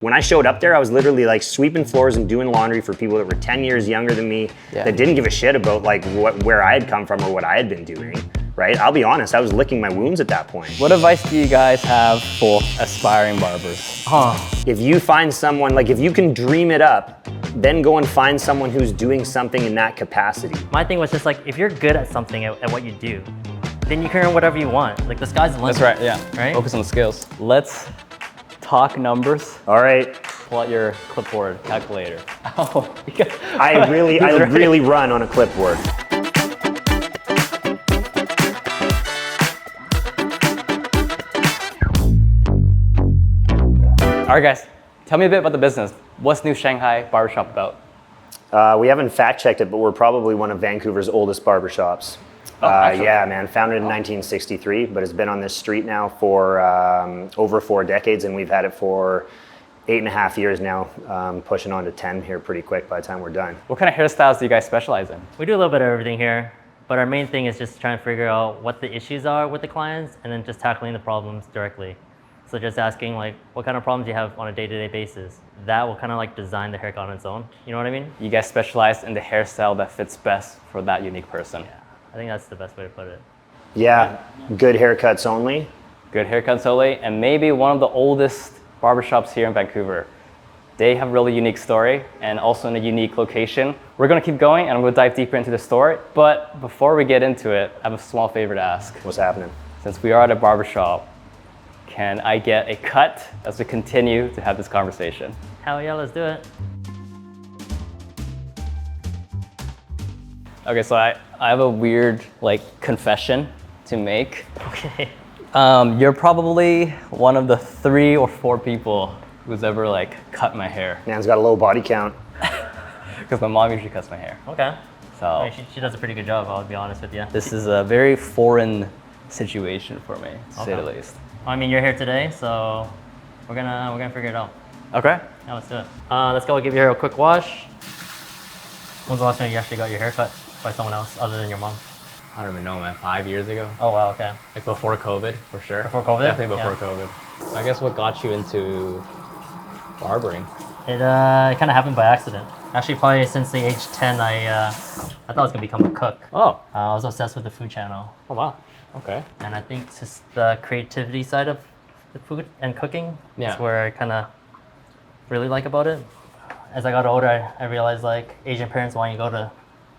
When I showed up there, I was literally like sweeping floors and doing laundry for people that were 10 years younger than me, that didn't give a shit about like where I had come from or what I had been doing, right? I'll be honest, I was licking my wounds at that point. What advice do you guys have for aspiring barbers? If you find someone, like if you can dream it up, then go and find someone who's doing something in that capacity. My thing was just like, if you're good at something, at what you do, then you can earn whatever you want. Like the sky's the limit. That's right, yeah. Right? Focus on the skills. Let's talk numbers. All right. Pull out your clipboard calculator. Oh, I really run on a clipboard. All right, guys, tell me a bit about the business. What's new Shanghai Barbershop about? We haven't fact checked it, but we're probably one of Vancouver's oldest barbershops. Yeah, man, founded in 1963, but it's been on this street now for over 4 decades, and we've had it for 8.5 years now, pushing on to 10 here pretty quick by the time we're done. What kind of hairstyles do you guys specialize in? We do a little bit of everything here, but our main thing is just trying to figure out what the issues are with the clients and then just tackling the problems directly. So just asking like, what kind of problems you have on a day-to-day basis. That will kind of like design the haircut on its own. You know what I mean? You guys specialize in the hairstyle that fits best for that unique person. Yeah, I think that's the best way to put it. Yeah, good haircuts only. Good haircuts only, and maybe one of the oldest barbershops here in Vancouver. They have a really unique story and also in a unique location. We're gonna keep going and I'm gonna dive deeper into the story, but before we get into it, I have a small favor to ask. What's happening? Since we are at a barbershop, can I get a cut as we continue to have this conversation? Hell yeah, let's do it. Okay, so I have a weird like confession to make. Okay. You're probably one of the 3 or 4 people who's ever like cut my hair. Man's got a low body count. Because my mom usually cuts my hair. Okay. So I mean, she does a pretty good job, I'll be honest with you. this is a very foreign situation for me, to say the least. I mean, you're here today, so we're gonna figure it out. Okay. Yeah, let's do it. Let's go give your hair a quick wash. When's the last time you actually got your hair cut by someone else other than your mom? I don't even know, man. 5 years ago. Oh wow, okay. Like before COVID, for sure. Before COVID? Definitely before COVID. I guess what got you into barbering? It kind of happened by accident. Actually, probably since the age 10, I thought I was gonna become a cook. Oh. I was obsessed with the food channel. Oh wow. Okay. And I think just the creativity side of the food and cooking is where I kind of really like about it. As I got older, I realized like Asian parents want you to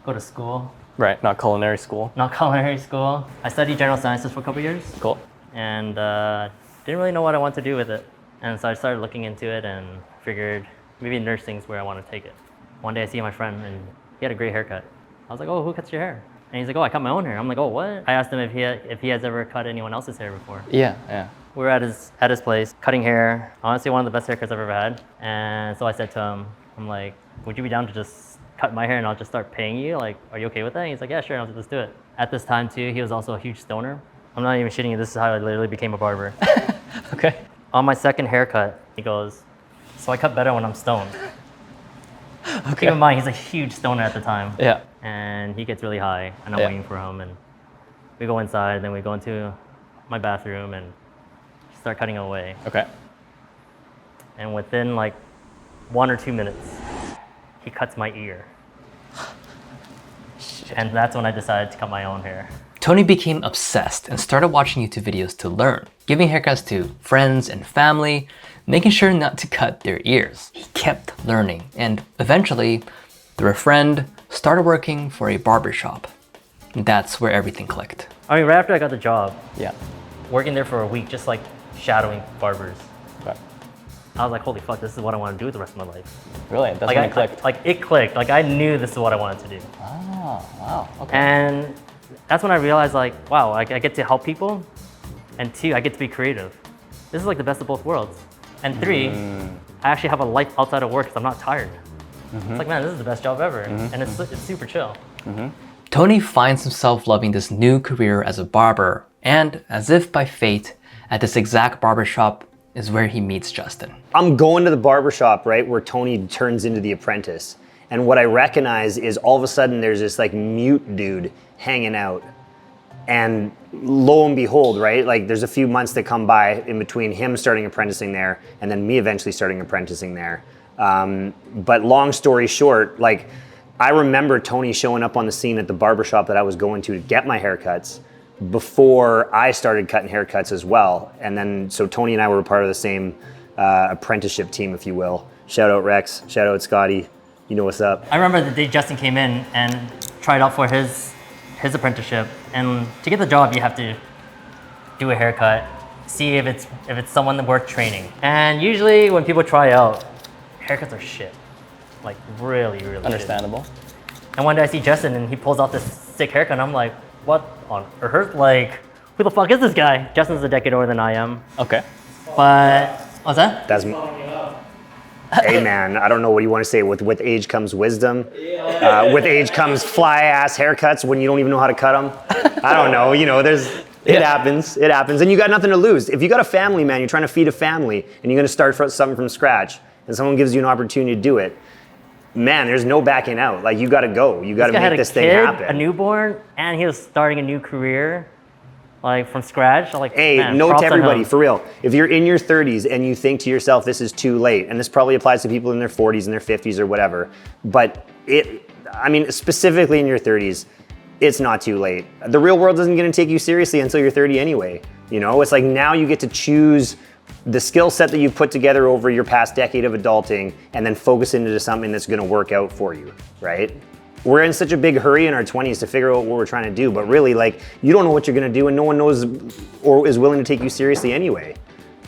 go to school. Right, not culinary school. Not culinary school. I studied general sciences for a couple years. Cool. And didn't really know what I wanted to do with it. And so I started looking into it and figured maybe nursing's where I want to take it. One day I see my friend and he had a great haircut. I was like, oh, who cuts your hair? And he's like, oh, I cut my own hair. I'm like, oh, what? I asked him if he has ever cut anyone else's hair before. Yeah. We were at his place, cutting hair. Honestly, one of the best haircuts I've ever had. And so I said to him, I'm like, would you be down to just cut my hair and I'll just start paying you? Like, are you okay with that? And he's like, yeah, sure, I'll just do it. At this time too, he was also a huge stoner. I'm not even shitting you, this is how I literally became a barber. Okay. On my second haircut, he goes, so I cut better when I'm stoned. Okay. Keep in mind, he's a huge stoner at the time. Yeah. And he gets really high, and I'm waiting for him, and we go inside, and then we go into my bathroom and start cutting away. Okay. And within like 1 or 2 minutes, he cuts my ear. Shit. And that's when I decided to cut my own hair. Tony became obsessed and started watching YouTube videos to learn, giving haircuts to friends and family, making sure not to cut their ears. He kept learning, and eventually, through a friend, started working for a barbershop. And that's where everything clicked. I mean, right after I got the job, Yeah. working there for a week, just like shadowing barbers, Okay. I was like, holy fuck, this is what I want to do with the rest of my life. Really? That's Like, when it clicked? like it clicked. Like I knew this is what I wanted to do. Oh, wow. Okay. And that's when I realized like, wow, I get to help people. And 2, I get to be creative. This is like the best of both worlds. And 3, I actually have a life outside of work because I'm not tired. It's like, man, this is the best job ever. And it's super chill. Tony finds himself loving this new career as a barber, and as if by fate, at this exact barbershop is where he meets Justin. I'm going to the barbershop, right, where Tony turns into the apprentice. And what I recognize is all of a sudden there's this like mute dude hanging out And lo and behold, right? Like there's a few months that come by in between him starting apprenticing there and then me eventually starting apprenticing there. But long story short, like I remember Tony showing up on the scene at the barbershop that I was going to get my haircuts before I started cutting haircuts as well. And then, so Tony and I were part of the same apprenticeship team, if you will. Shout out Rex, shout out Scotty, you know what's up. I remember the day Justin came in and tried out for his apprenticeship. And to get the job, you have to do a haircut, see if it's someone worth training. And usually when people try out, haircuts are shit. Like really, really Understandable. shit. And one day I see Justin and he pulls off this sick haircut and I'm like, what on earth? Like, who the fuck is this guy? Justin's a decade older than I am. Okay. But, what's that? That's hey man, I don't know what you want to say. With age comes wisdom. With age comes fly ass haircuts when you don't even know how to cut them. I don't know. You know, it happens. It happens, and you got nothing to lose. If you got a family, man, you're trying to feed a family, and you're going to start something from scratch, and someone gives you an opportunity to do it. Man, there's no backing out. Like you got to go. You got to make this thing happen. A newborn, and he was starting a new career. Like from scratch, like hey, man, note to everybody, him. for real. If you're in your 30s and you think to yourself, this is too late, and this probably applies to people in their 40s and their 50s or whatever, but specifically in your 30s, it's not too late. The real world isn't going to take you seriously until you're 30 anyway. You know, it's like now you get to choose the skill set that you've put together over your past decade of adulting and then focus into something that's going to work out for you, right? We're in such a big hurry in our 20s to figure out what we're trying to do, but really, like, you don't know what you're gonna do and no one knows or is willing to take you seriously anyway,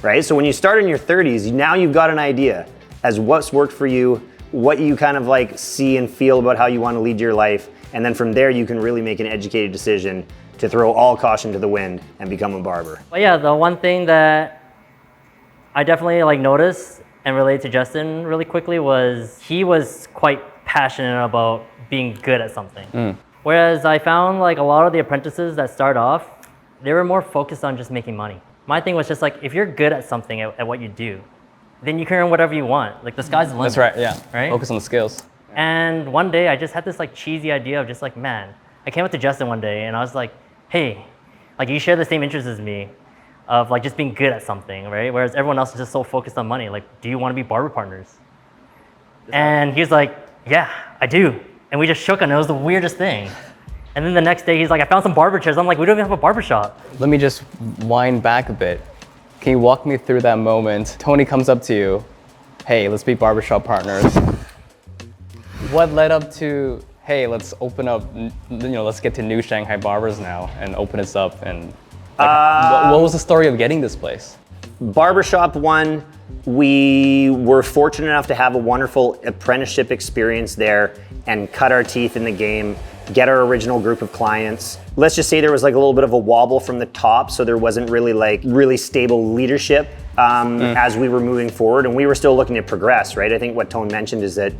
right? So when you start in your 30s, now you've got an idea as what's worked for you, what you kind of like see and feel about how you wanna lead your life, and then from there you can really make an educated decision to throw all caution to the wind and become a barber. But yeah, the one thing that I definitely like noticed and related to Justin really quickly was he was quite passionate about being good at something. Whereas I found like a lot of the apprentices that start off, they were more focused on just making money. My thing was just like, if you're good at something, at what you do, then you can earn whatever you want. Like the sky's the limit. That's right, yeah. Right? Focus on the skills. And one day I just had this like cheesy idea of just like, man, I came up to Justin one day and I was like, hey, like you share the same interests as me of like just being good at something, right? Whereas everyone else is just so focused on money. Like, do you want to be barber partners? And he's like, yeah, I do. And we just shook on it. It was the weirdest thing. And then the next day he's like, I found some barber chairs. I'm like, we don't even have a barber shop. Let me just wind back a bit. Can you walk me through that moment? Tony comes up to you, hey, let's be barbershop partners. What led up to, hey, let's open up, let's get to new Shanghai Barbers now and open this up? And like, what was the story of getting this place? Barbershop one, we were fortunate enough to have a wonderful apprenticeship experience there and cut our teeth in the game, get our original group of clients. Let's just say there was like a little bit of a wobble from the top, so there wasn't really stable leadership as we were moving forward, and we were still looking to progress, right? I think what Tone mentioned is that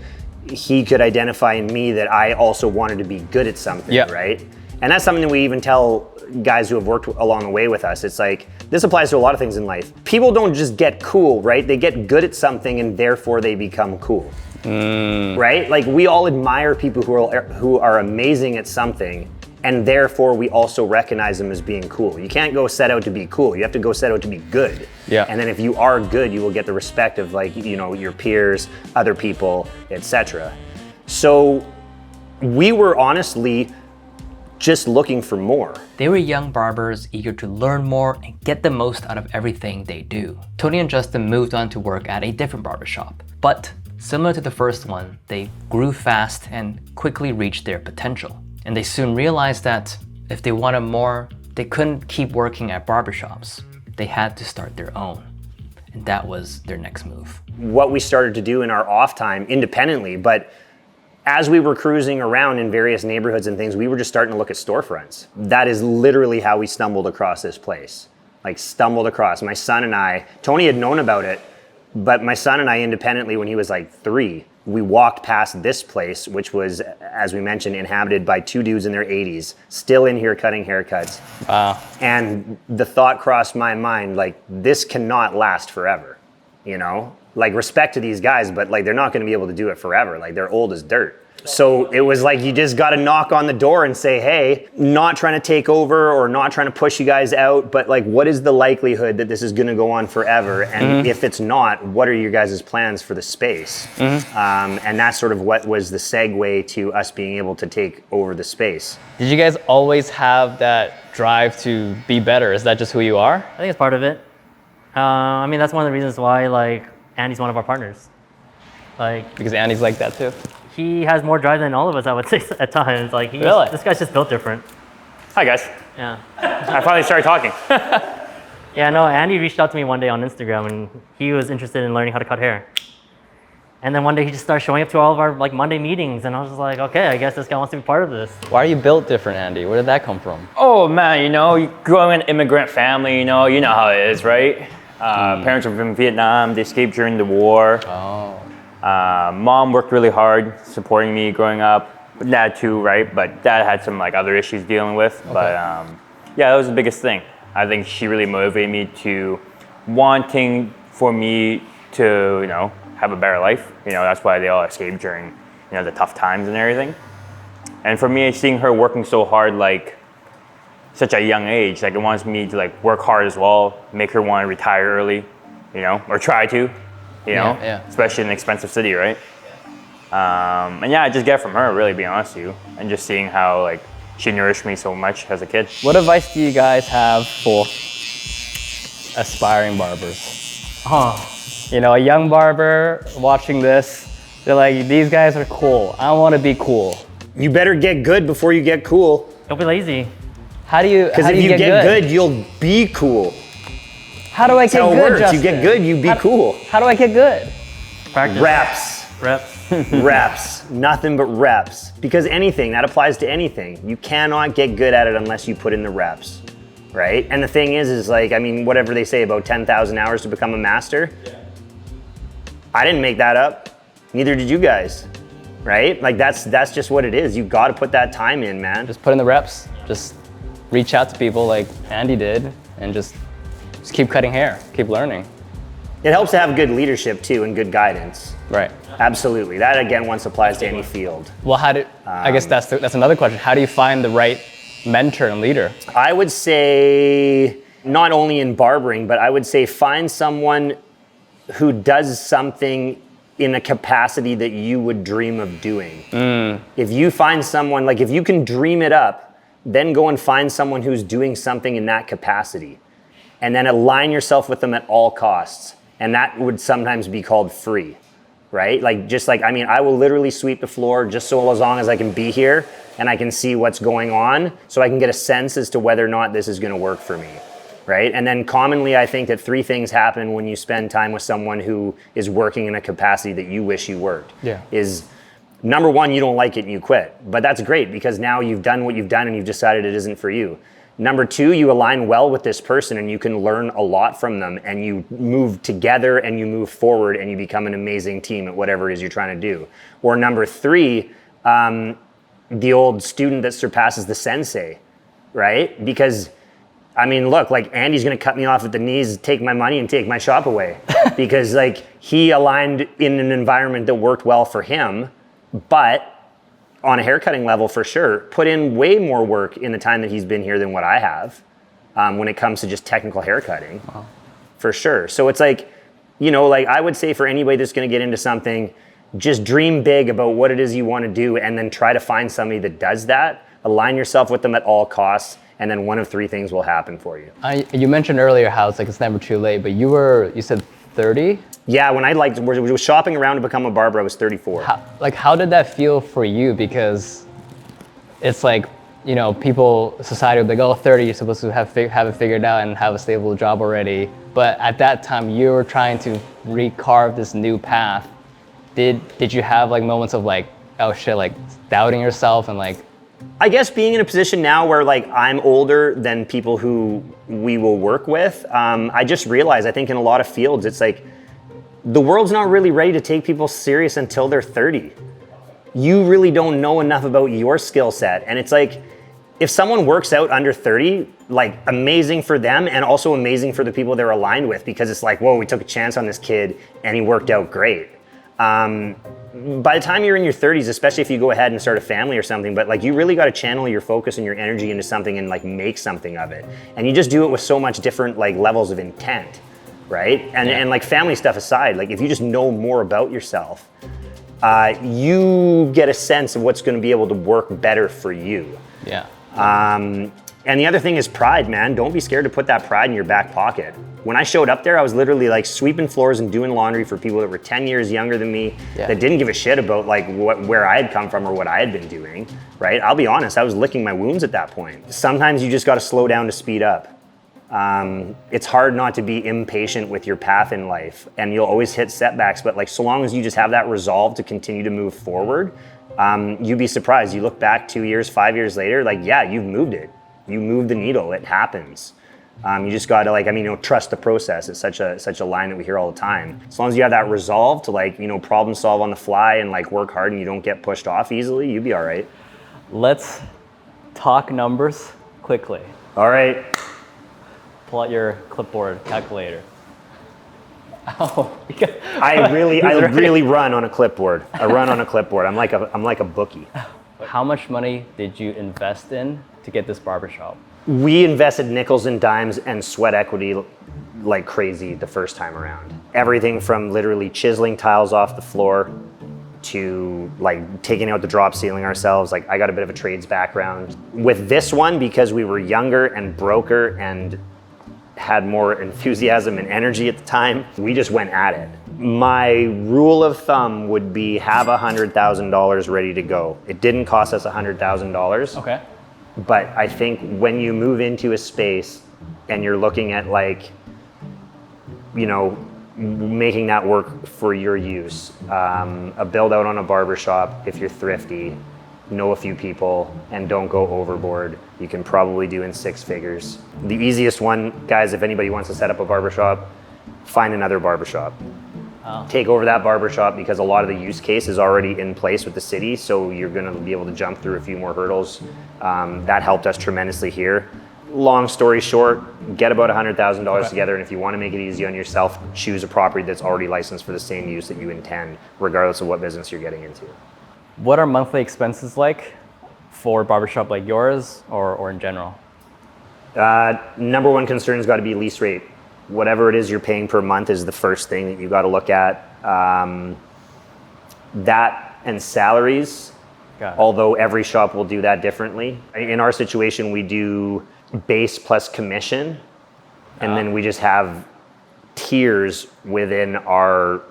he could identify in me that I also wanted to be good at something, right? And that's something that we even tell guys who have worked along the way with us. It's like, this applies to a lot of things in life. People don't just get cool, right? They get good at something and therefore they become cool, right? Like we all admire people who are amazing at something, and therefore we also recognize them as being cool. You can't go set out to be cool. You have to go set out to be good. Yeah. And then if you are good, you will get the respect of like, your peers, other people, etc. So we were honestly just looking for more. They were young barbers eager to learn more and get the most out of everything they do. Tony and Justin moved on to work at a different barbershop. But similar to the first one, they grew fast and quickly reached their potential. And they soon realized that if they wanted more, they couldn't keep working at barbershops. They had to start their own. And that was their next move. What we started to do in our off time independently, but as we were cruising around in various neighborhoods and things, we were just starting to look at storefronts. That is literally how we stumbled across this place. Like stumbled across. My son and I, Tony had known about it, but my son and I independently, when he was like 3, we walked past this place, which was, as we mentioned, inhabited by 2 dudes in their 80s, still in here cutting haircuts. And the thought crossed my mind, like, this cannot last forever, Like respect to these guys, but like they're not gonna be able to do it forever. Like they're old as dirt. So it was like you just got to knock on the door and say, hey, not trying to take over or not trying to push you guys out, but like, what is the likelihood that this is going to go on forever? And if it's not, what are your guys' plans for the space? And that's sort of what was the segue to us being able to take over the space. Did you guys always have that drive to be better? Is that just who you are? I think it's part of it. I mean, that's one of the reasons why like Andy's one of our partners. Like, Because Andy's like that too. he has more drive than all of us, I would say at times. Like, Really? this guy's just built different. Hi guys. Yeah. I finally started talking. Yeah, no, Andy reached out to me one day on Instagram and he was interested in learning how to cut hair. And then one day he just started showing up to all of our like Monday meetings and I was just like, okay, I guess this guy wants to be part of this. Why are you built different, Andy? Where did that come from? Oh man, you grew up in an immigrant family, you know how it is, right? Parents were from Vietnam, they escaped during the war. Oh. Mom worked really hard supporting me growing up. Dad too, right? But dad had some like other issues dealing with. Okay. But yeah, that was the biggest thing. I think she really motivated me to wanting for me to, have a better life. That's why they all escaped during, the tough times and everything. And for me, seeing her working so hard, like such a young age, like it wants me to like work hard as well, make her want to retire early, or try to. Especially in an expensive city, right? And yeah, I just get it from her, really, being honest with you, and just seeing how like she nourished me so much as a kid. What advice do you guys have for aspiring barbers? A young barber watching this, they're like, these guys are cool. I want to be cool. You better get good before you get cool. Don't be lazy. How do you Because if you get good, you'll be cool. How do I get That's how it good, works. Justin? You get good, you be cool. How do I get good? Practice. Reps. Reps. Nothing but reps. Because that applies to anything. You cannot get good at it unless you put in the reps, right? And the thing is like, whatever they say about 10,000 hours to become a master, I didn't make that up. Neither did you guys, right? Like that's just what it is. You got to put that time in, man. Just put in the reps. Just reach out to people like Andy did and just keep cutting hair, keep learning. It helps to have good leadership too and good guidance. Right. Absolutely. That again once applies to any field. Well, I guess that's another question. How do you find the right mentor and leader? I would say not only in barbering, but I would say find someone who does something in a capacity that you would dream of doing. If you find someone, like if you can dream it up, then go and find someone who's doing something in that capacity. And then align yourself with them at all costs. And that would sometimes be called free, right? I will literally sweep the floor just so as long as I can be here and I can see what's going on so I can get a sense as to whether or not this is gonna work for me, right? And then commonly I think that 3 things happen when you spend time with someone who is working in a capacity that you wish you worked. Is number 1, you don't like it and you quit. But that's great because now you've done what you've done and you've decided it isn't for you. Number 2, you align well with this person and you can learn a lot from them and you move together and you move forward and you become an amazing team at whatever it is you're trying to do. Or number 3, the old student that surpasses the sensei, right? Because, look, like Andy's gonna cut me off at the knees, take my money and take my shop away because like he aligned in an environment that worked well for him, but on a haircutting level for sure, put in way more work in the time that he's been here than what I have when it comes to just technical haircutting, for sure. So it's like, I would say for anybody that's gonna get into something, just dream big about what it is you wanna do and then try to find somebody that does that, align yourself with them at all costs, and then one of 3 things will happen for you. You mentioned earlier how it's never too late, but you said 30? Yeah, when I was shopping around to become a barber, I was 34. How did that feel for you? Because it's like, people, society would be like, 30, you're supposed to have it figured out and have a stable job already. But at that time, you were trying to recarve this new path. Did you have like moments of like, oh shit, like doubting yourself and like? I guess being in a position now where like I'm older than people who we will work with, I just realized, I think in a lot of fields, it's like, the world's not really ready to take people serious until they're 30. You really don't know enough about your skill set. And it's like, if someone works out under 30, like amazing for them and also amazing for the people they're aligned with because it's like, whoa, we took a chance on this kid and he worked out great. by the time you're in your 30s, especially if you go ahead and start a family or something, but like you really got to channel your focus and your energy into something and like make something of it. And you just do it with so much different like levels of intent, right? And like family stuff aside, like if you just know more about yourself, you get a sense of what's going to be able to work better for you. Yeah. And the other thing is pride, man. Don't be scared to put that pride in your back pocket. When I showed up there, I was literally like sweeping floors and doing laundry for people that were 10 years younger than me, that didn't give a shit about like where I had come from or what I had been doing, right? I'll be honest, I was licking my wounds at that point. Sometimes you just got to slow down to speed up. It's hard not to be impatient with your path in life, and you'll always hit setbacks, but like so long as you just have that resolve to continue to move forward, you'd be surprised. You look back 2 years, 5 years later, like, yeah, you've moved it. You moved the needle, it happens. You just gotta like, trust the process. It's such a line that we hear all the time. As long as you have that resolve to like, problem solve on the fly and like work hard and you don't get pushed off easily, you'll be all right. Let's talk numbers quickly. All right. Pull out your clipboard calculator. Oh, I really run on a clipboard. I run on a clipboard. I'm like a bookie. How much money did you invest in to get this barbershop? We invested nickels and dimes and sweat equity like crazy the first time around. Everything from literally chiseling tiles off the floor to like taking out the drop ceiling ourselves. Like I got a bit of a trades background. With this one, because we were younger and broker and had more enthusiasm and energy at the time, we just went at it. My rule of thumb would be have $100,000 ready to go. It didn't cost us $100,000. Okay. But I think when you move into a space and you're looking at like, making that work for your use, a build out on a barbershop, if you're thrifty, know a few people and don't go overboard, you can probably do in 6 figures. The easiest one, guys, if anybody wants to set up a barbershop, find another barbershop. Take over that barbershop because a lot of the use case is already in place with the city, so you're going to be able to jump through a few more hurdles. That helped us tremendously here. Long story short, get about $100,000 together, and if you want to make it easy on yourself, choose a property that's already licensed for the same use that you intend, regardless of what business you're getting into. What are monthly expenses like for a barbershop like yours or in general? Number one concern has got to be lease rate. Whatever it is you're paying per month is the first thing that you got to look at. That and salaries, although every shop will do that differently. In our situation, we do base plus commission, and then we just have tiers within our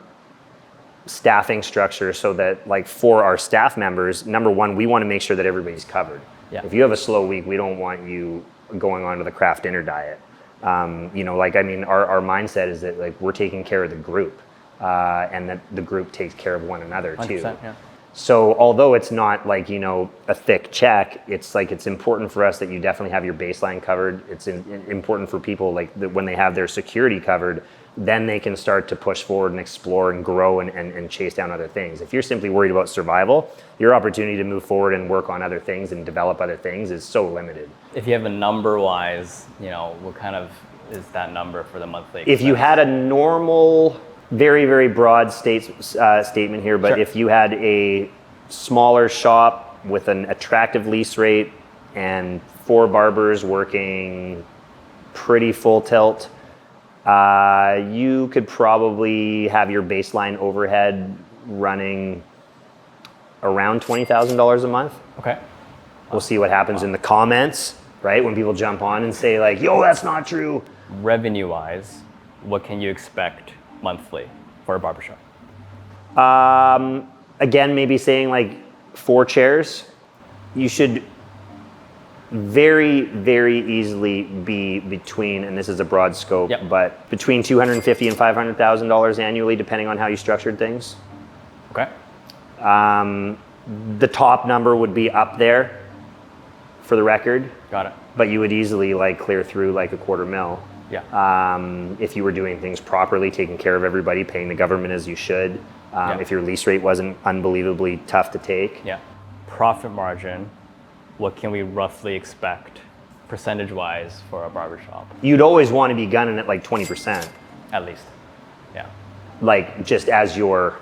staffing structure so that like for our staff members, number one, we want to make sure that everybody's covered. Yeah. If you have a slow week, we don't want you going on to the craft dinner diet. Our mindset is that like we're taking care of the group, and that the group takes care of one another too. Yeah. So although it's not like, a thick check, it's like, it's important for us that you definitely have your baseline covered. It's important for people like that when they have their security covered, then they can start to push forward and explore and grow and chase down other things. If you're simply worried about survival, your opportunity to move forward and work on other things and develop other things is so limited. If you have a number wise, what kind of is that number for the monthly expense? If you had a normal, very, very broad statement here, but sure. If you had a smaller shop with an attractive lease rate and 4 barbers working pretty full tilt, you could probably have your baseline overhead running around $20,000 a month. Okay. We'll see what happens in the comments, right? When people jump on and say like, yo, that's not true. Revenue wise, what can you expect monthly for a barbershop? Again, maybe saying like 4 chairs. You should very, very easily be between, and this is a broad scope, yep. but between $250,000 and $500,000 annually, depending on how you structured things. Okay. The top number would be up there for the record. Got it. But you would easily like clear through like $250,000. Yeah. If you were doing things properly, taking care of everybody, paying the government as you should. Yeah. If your lease rate wasn't unbelievably tough to take. Yeah. Profit margin, what can we roughly expect percentage-wise for a barbershop? You'd always want to be gunning at like 20%. At least. Yeah. Like just as your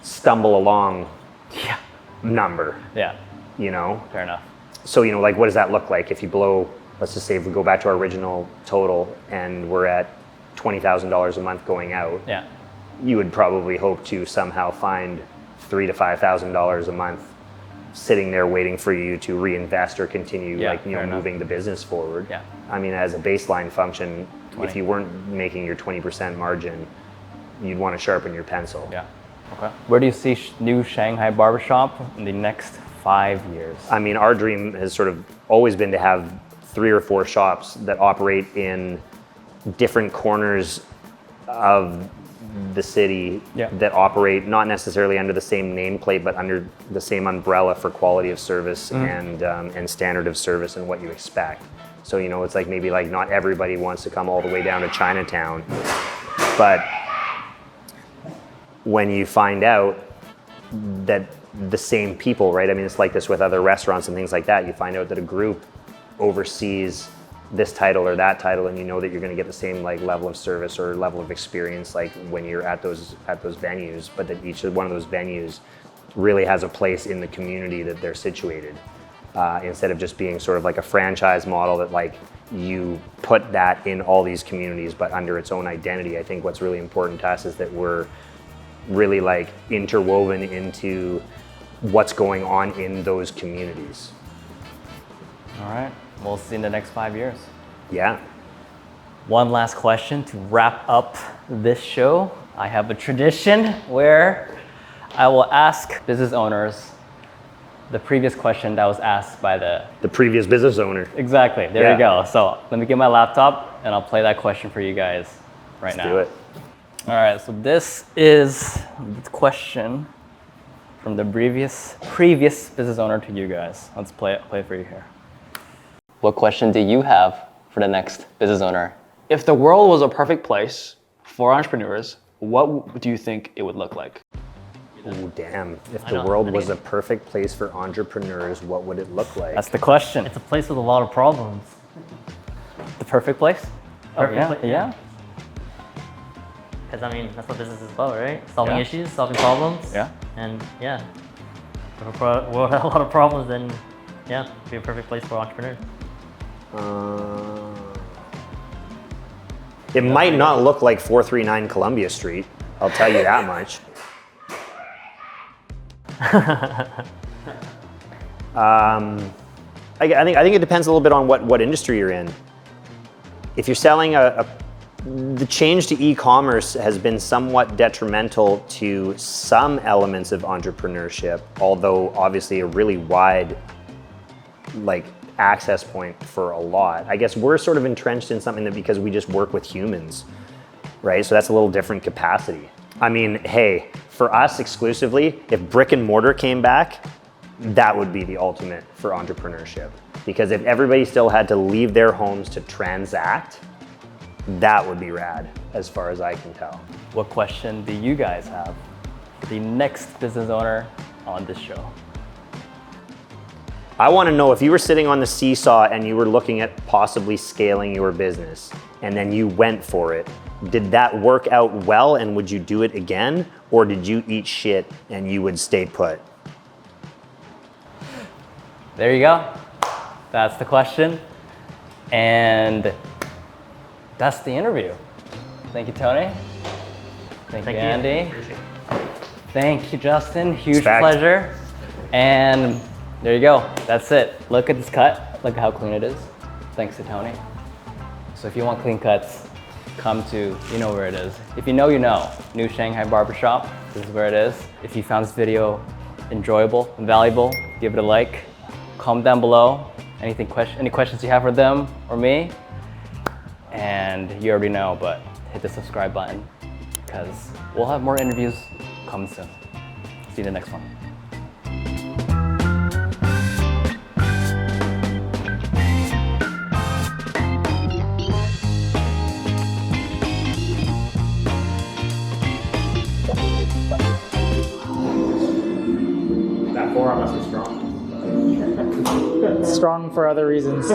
stumble along Yeah. number, Yeah. you know? Fair enough. So, you know, like what does that look like if you blow, let's just say if we go back to our original total and we're at $20,000 a month going out, Yeah. you would probably hope to somehow find $3,000 to $5,000 a month sitting there waiting for you to reinvest or continue Yeah, like, you know, fair enough. moving the business forward. Yeah. I mean, as a baseline function, 20. if you weren't making your 20% margin, you'd want to sharpen your pencil. Yeah. Okay. Where do you see new Shanghai Barbershop in the next 5 years? I mean, our dream has sort of always been to have 3 or 4 shops that operate in different corners of the city Yeah. that operate not necessarily under the same nameplate, but under the same umbrella for quality of service and standard of service and what you expect. So, you know, it's like maybe like not everybody wants to come all the way down to Chinatown, but when you find out that the same people, right? I mean, it's like this with other restaurants and things like that. You find out that a group oversees this title or that title, and you know that you're going to get the same like level of service or level of experience like when you're at those venues, but that each one of those venues really has a place in the community that they're situated, instead of just being sort of like a franchise model that like you put that in all these communities but under its own identity. I think what's really important to us is that we're really like interwoven into what's going on in those communities. All right. We'll see in the next 5 years. Yeah. One last question to wrap up this show. I have a tradition where I will ask business owners the previous question that was asked by the... The previous business owner. Exactly, there Yeah. you go. So let me get my laptop and I'll play that question for you guys right now. Do it. All right, so this is the question from the previous business owner to you guys. Let's play it for you here. What question do you have for the next business owner? If the world was a perfect place for entrepreneurs, what do you think it would look like? Ooh, damn. If I the don't- world I was think- a perfect place for entrepreneurs, what would it look like? That's the question. It's a place with a lot of problems. The perfect place? Perfect yeah, place, yeah. Because I mean, that's what business is about, right? Solving Yeah. issues, solving problems. Yeah. And yeah, if we'll have a lot of problems, then yeah, it'd be a perfect place for entrepreneurs. It might not look like 439 Columbia Street. I'll tell you that much. I think it depends a little bit on what industry you're in. If you're selling the change to e-commerce has been somewhat detrimental to some elements of entrepreneurship, although obviously a really wide like access point for a lot. I guess we're sort of entrenched in something that because we just work with humans, right? So that's a little different capacity. I mean, hey, for us exclusively, if brick and mortar came back, that would be the ultimate for entrepreneurship. Because if everybody still had to leave their homes to transact, that would be rad, as far as I can tell. What question do you guys have for the next business owner on this show? I want to know if you were sitting on the seesaw and you were looking at possibly scaling your business and then you went for it, did that work out well and would you do it again? Or did you eat shit and you would stay put? There you go. That's the question. And that's the interview. Thank you, Tony. Thank you, Andy. Appreciate it. Thank you, Justin. Huge Respect. pleasure. And there you go. That's it. Look at this cut. Look at how clean it is. Thanks to Tony. So if you want clean cuts, come to, you know where it is. If you know, you know. New Shanghai Barbershop. This is where it is. If you found this video enjoyable and valuable, give it a like. Comment down below. Any questions you have for them or me. And you already know, but hit the subscribe button because we'll have more interviews coming soon. See you in the next one. That forearm must be strong. Strong for other reasons.